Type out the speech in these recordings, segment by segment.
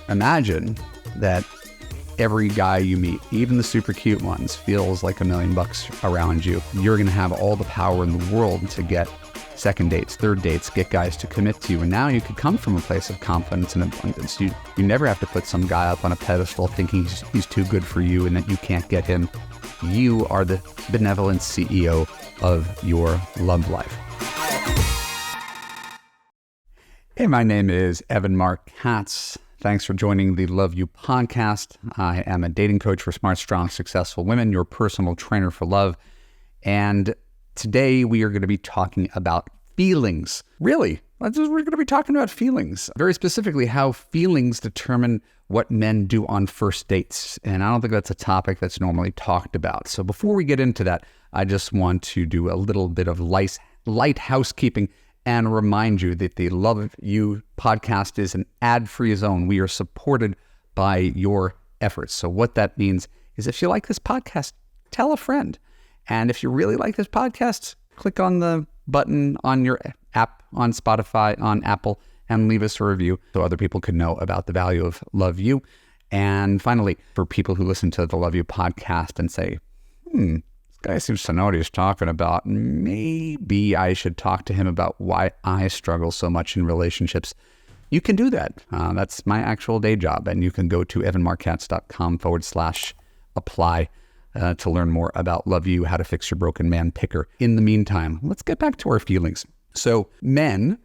Imagine that every guy you meet, even the super cute ones, feels like $1 million around you. You're going to have all the power in the world to get second dates, third dates, get guys to commit to you. And now you could come from a place of confidence and abundance. You never have to put some guy up on a pedestal thinking he's too good for you and that you can't get him. You are the benevolent CEO of your love life. Hey, my name is Evan Mark Katz. Thanks for joining the Love You podcast. I am a dating coach for smart, strong, successful women, your personal trainer for love. And today we are going to be talking about feelings. Really, we're going to be talking about feelings. Very specifically, how feelings determine what men do on first dates. And I don't think that's a topic that's normally talked about. So before we get into that, I just want to do a little bit of light housekeeping and remind you that the Love You podcast is an ad-free zone. We are supported by your efforts. So what that means is if you like this podcast, tell a friend. And if you really like this podcast, click on the button on your app, on Spotify, on Apple, and leave us a review so other people can know about the value of Love You. And finally, for people who listen to the Love You podcast and say, this guy seems to know what he's talking about, maybe I should talk to him about why I struggle so much in relationships. You can do that. That's my actual day job. And you can go to evanmarkkatz.com/apply to learn more about Love You, how to fix your broken man picker. In the meantime, let's get back to our feelings. So men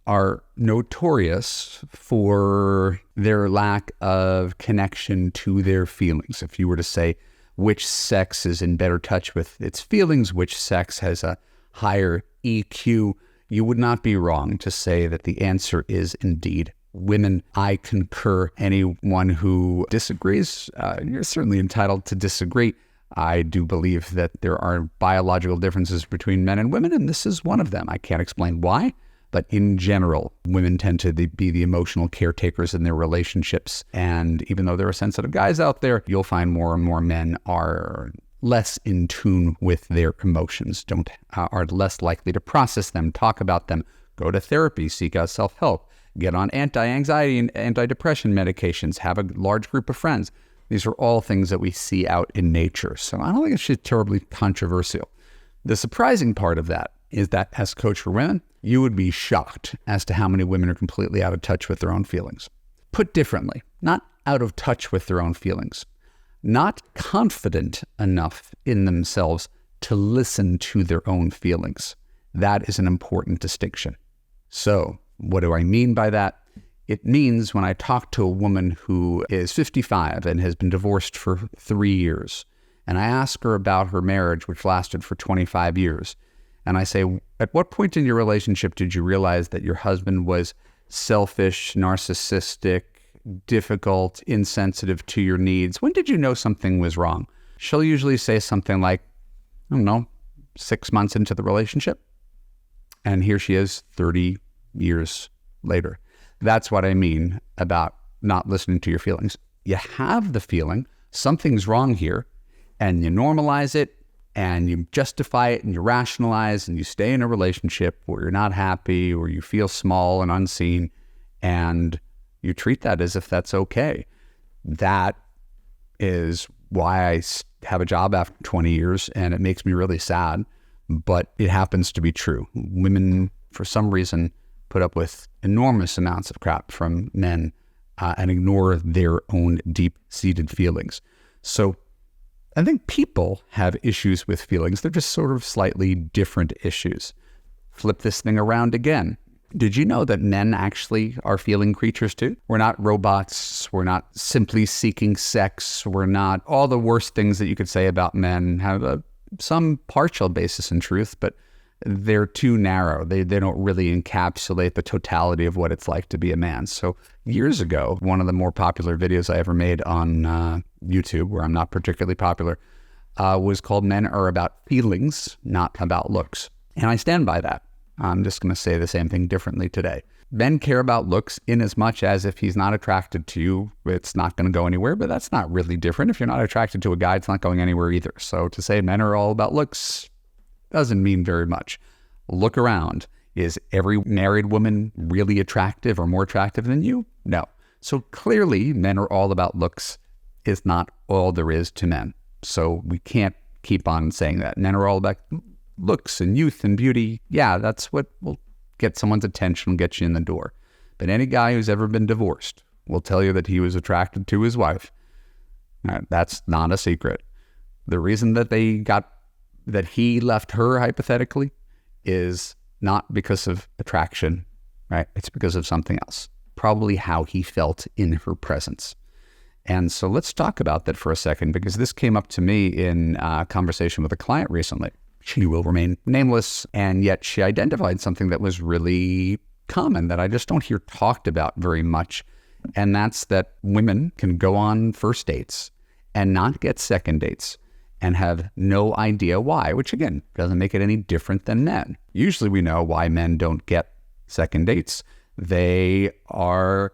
are notorious for their lack of connection to their feelings. If you were to say, which sex is in better touch with its feelings, which sex has a higher EQ, you would not be wrong to say that the answer is indeed women. I concur. Anyone who disagrees, you're certainly entitled to disagree. I do believe that there are biological differences between men and women, and this is one of them. I can't explain why, but in general, women tend to be the emotional caretakers in their relationships. And even though there are sensitive guys out there, you'll find more and more men are less in tune with their emotions, are less likely to process them, talk about them, go to therapy, seek out self-help, get on anti-anxiety and antidepressant medications, have a large group of friends. These are all things that we see out in nature. So I don't think it's terribly controversial. The surprising part of that is that as a coach for women, you would be shocked as to how many women are completely out of touch with their own feelings. Put differently, not out of touch with their own feelings, not confident enough in themselves to listen to their own feelings. That is an important distinction. So what do I mean by that? It means when I talk to a woman who is 55 and has been divorced for 3 years, and I ask her about her marriage, which lasted for 25 years, and I say, at what point in your relationship did you realize that your husband was selfish, narcissistic, difficult, insensitive to your needs? When did you know something was wrong? She'll usually say something like, I don't know, 6 months into the relationship. And here she is 30 years later. That's what I mean about not listening to your feelings. You have the feeling something's wrong here, and you normalize it, and you justify it, and you rationalize, and you stay in a relationship where you're not happy, or you feel small and unseen, and you treat that as if that's okay. That is why I have a job after 20 years, and it makes me really sad, but it happens to be true. Women, for some reason, put up with enormous amounts of crap from men and ignore their own deep-seated feelings. So I think people have issues with feelings. They're just sort of slightly different issues. Flip this thing around again. Did you know that men actually are feeling creatures too? We're not robots. We're not simply seeking sex. We're not all the worst things that you could say about men have some partial basis in truth, but they're too narrow. They don't really encapsulate the totality of what it's like to be a man. So years ago, one of the more popular videos I ever made on YouTube, where I'm not particularly popular, was called Men Are About Feelings, Not About Looks. And I stand by that. I'm just going to say the same thing differently today. Men care about looks in as much as if he's not attracted to you, it's not going to go anywhere, but that's not really different. If you're not attracted to a guy, it's not going anywhere either. So to say men are all about looks doesn't mean very much. Look around. Is every married woman really attractive or more attractive than you? No. So clearly, men are all about looks is not all there is to men. So we can't keep on saying that. Men are all about looks and youth and beauty. Yeah, that's what will get someone's attention and get you in the door. But any guy who's ever been divorced will tell you that he was attracted to his wife. That's not a secret. The reason that he left her, hypothetically, is not because of attraction, right? It's because of something else. Probably how he felt in her presence. And so let's talk about that for a second, because this came up to me in a conversation with a client recently. She will remain nameless, and yet she identified something that was really common that I just don't hear talked about very much. And that's that women can go on first dates and not get second dates and have no idea why, which again, doesn't make it any different than men. Usually we know why men don't get second dates. They are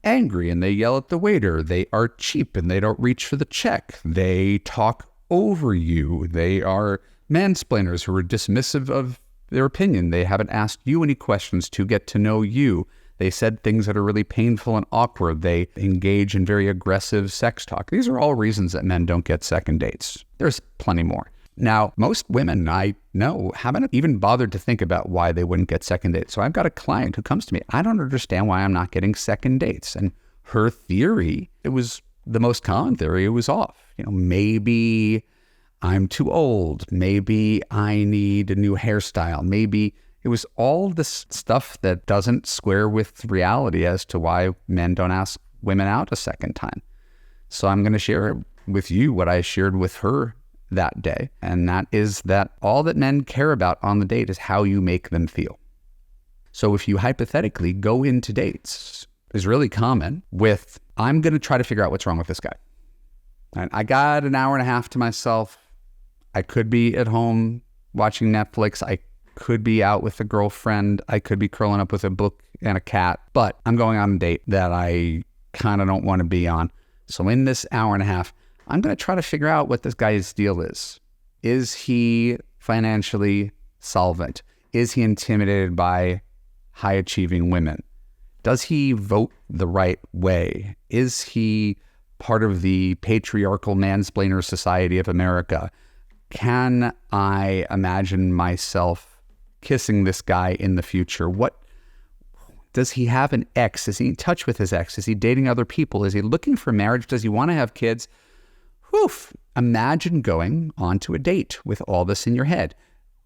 angry and they yell at the waiter. They are cheap and they don't reach for the check. They talk over you. They are mansplainers who are dismissive of their opinion. They haven't asked you any questions to get to know you. They said things that are really painful and awkward. They engage in very aggressive sex talk. These are all reasons that men don't get second dates. There's plenty more. Now, most women I know haven't even bothered to think about why they wouldn't get second dates. So I've got a client who comes to me, I don't understand why I'm not getting second dates. And her theory, it was the most common theory, it was off. Maybe I'm too old. Maybe I need a new hairstyle. Maybe it was all this stuff that doesn't square with reality as to why men don't ask women out a second time. So I'm going to share with you what I shared with her that day. And that is that all that men care about on the date is how you make them feel. So if you hypothetically go into dates, is really common with, I'm going to try to figure out what's wrong with this guy. And I got an hour and a half to myself. I could be at home watching Netflix. I could be out with a girlfriend. I could be curling up with a book and a cat, but I'm going on a date that I kind of don't want to be on. So in this hour and a half, I'm going to try to figure out what this guy's deal is. Is he financially solvent? Is he intimidated by high achieving women? Does he vote the right way? Is he part of the patriarchal mansplainer society of America? Can I imagine myself kissing this guy in the future? What does he have an ex? Is he in touch with his ex? Is he dating other people? Is he looking for marriage? Does he want to have kids? Imagine going onto a date with all this in your head.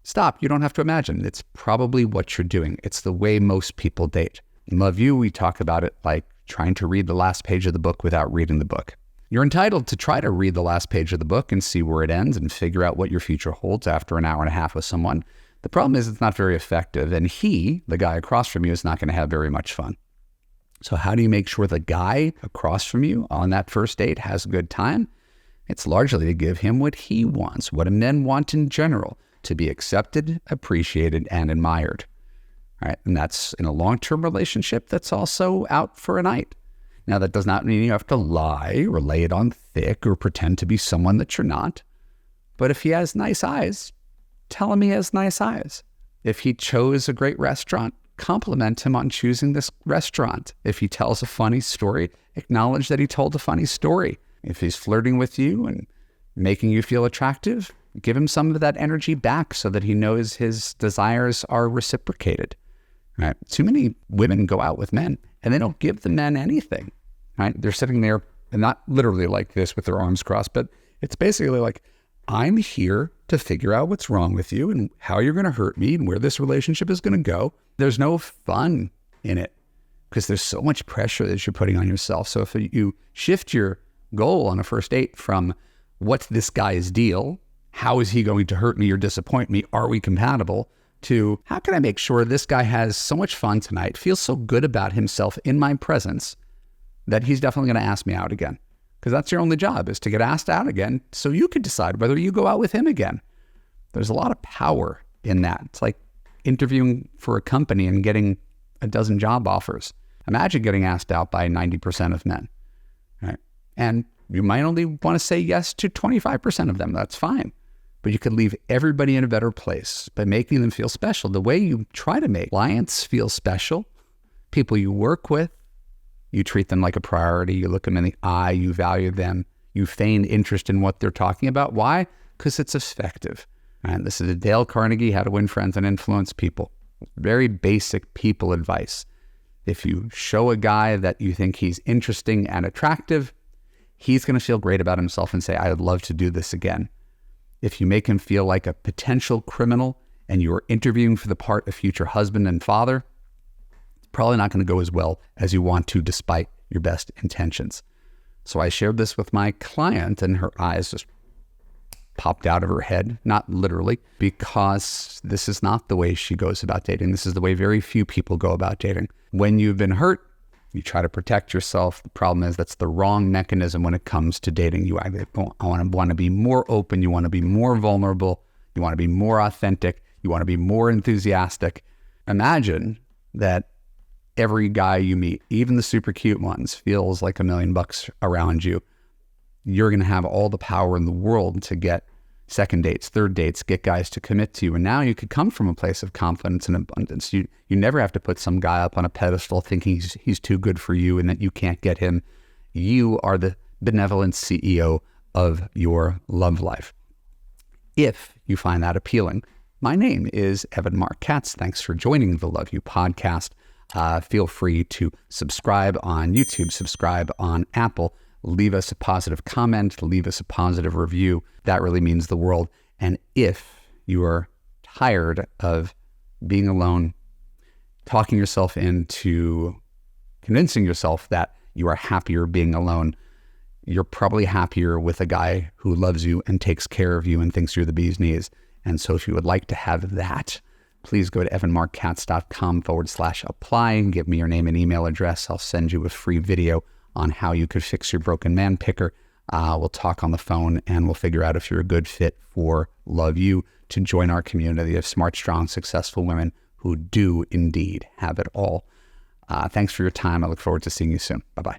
Stop. You don't have to imagine. It's probably what you're doing. It's the way most people date. In Love You, we talk about it like trying to read the last page of the book without reading the book. You're entitled to try to read the last page of the book and see where it ends and figure out what your future holds after an hour and a half with someone. The problem is it's not very effective, and he, the guy across from you, is not going to have very much fun. So how do you make sure the guy across from you on that first date has a good time? It's largely to give him what he wants, what men want in general, to be accepted, appreciated, and admired. All right, and that's in a long-term relationship that's also out for a night. Now, that does not mean you have to lie or lay it on thick or pretend to be someone that you're not. But if he has nice eyes, tell him he has nice eyes. If he chose a great restaurant, compliment him on choosing this restaurant. If he tells a funny story, acknowledge that he told a funny story. If he's flirting with you and making you feel attractive, give him some of that energy back so that he knows his desires are reciprocated. Right? Too many women go out with men and they don't give the men anything. Right? They're sitting there, and not literally like this with their arms crossed, but it's basically like, I'm here to figure out what's wrong with you and how you're going to hurt me and where this relationship is going to go. There's no fun in it because there's so much pressure that you're putting on yourself. So if you shift your goal on a first date from what's this guy's deal, how is he going to hurt me or disappoint me, are we compatible, to how can I make sure this guy has so much fun tonight, feels so good about himself in my presence that he's definitely going to ask me out again. Because that's your only job, is to get asked out again so you can decide whether you go out with him again. There's a lot of power in that. It's like interviewing for a company and getting a dozen job offers. Imagine getting asked out by 90% of men, right? And you might only want to say yes to 25% of them. That's fine. But you could leave everybody in a better place by making them feel special. The way you try to make clients feel special, people you work with, You treat them like a priority. You look them in the eye. You value them. You feign interest in what they're talking about. Why? Because it's effective. And this is a Dale Carnegie, How to Win Friends and Influence People. Very basic people advice. If you show a guy that you think he's interesting and attractive, he's going to feel great about himself and say, I would love to do this again. If you make him feel like a potential criminal and you are interviewing for the part of future husband and father, it's probably not going to go as well as you want to, despite your best intentions. So I shared this with my client, and her eyes just popped out of her head, not literally, because this is not the way she goes about dating. This is the way very few people go about dating. When you've been hurt, you try to protect yourself. The problem is that's the wrong mechanism when it comes to dating. You want to be more open. You want to be more vulnerable. You want to be more authentic. You want to be more enthusiastic. Imagine that every guy you meet, even the super cute ones, feels like $1 million around you. You're going to have all the power in the world to get second dates, third dates, get guys to commit to you. And now you could come from a place of confidence and abundance. You never have to put some guy up on a pedestal thinking he's too good for you and that you can't get him. You are the benevolent CEO of your love life. If you find that appealing, my name is Evan Mark Katz. Thanks for joining the Love You podcast. Feel free to subscribe on YouTube, subscribe on Apple. Leave us a positive comment, leave us a positive review. That really means the world. And if you are tired of being alone, talking yourself into convincing yourself that you are happier being alone, you're probably happier with a guy who loves you and takes care of you and thinks you're the bee's knees. And so if you would like to have that, please go to evanmarkkatz.com/apply and give me your name and email address. I'll send you a free video on how you could fix your broken man picker. We'll talk on the phone and we'll figure out if you're a good fit for Love You to join our community of smart, strong, successful women who do indeed have it all. Thanks for your time. I look forward to seeing you soon. Bye-bye.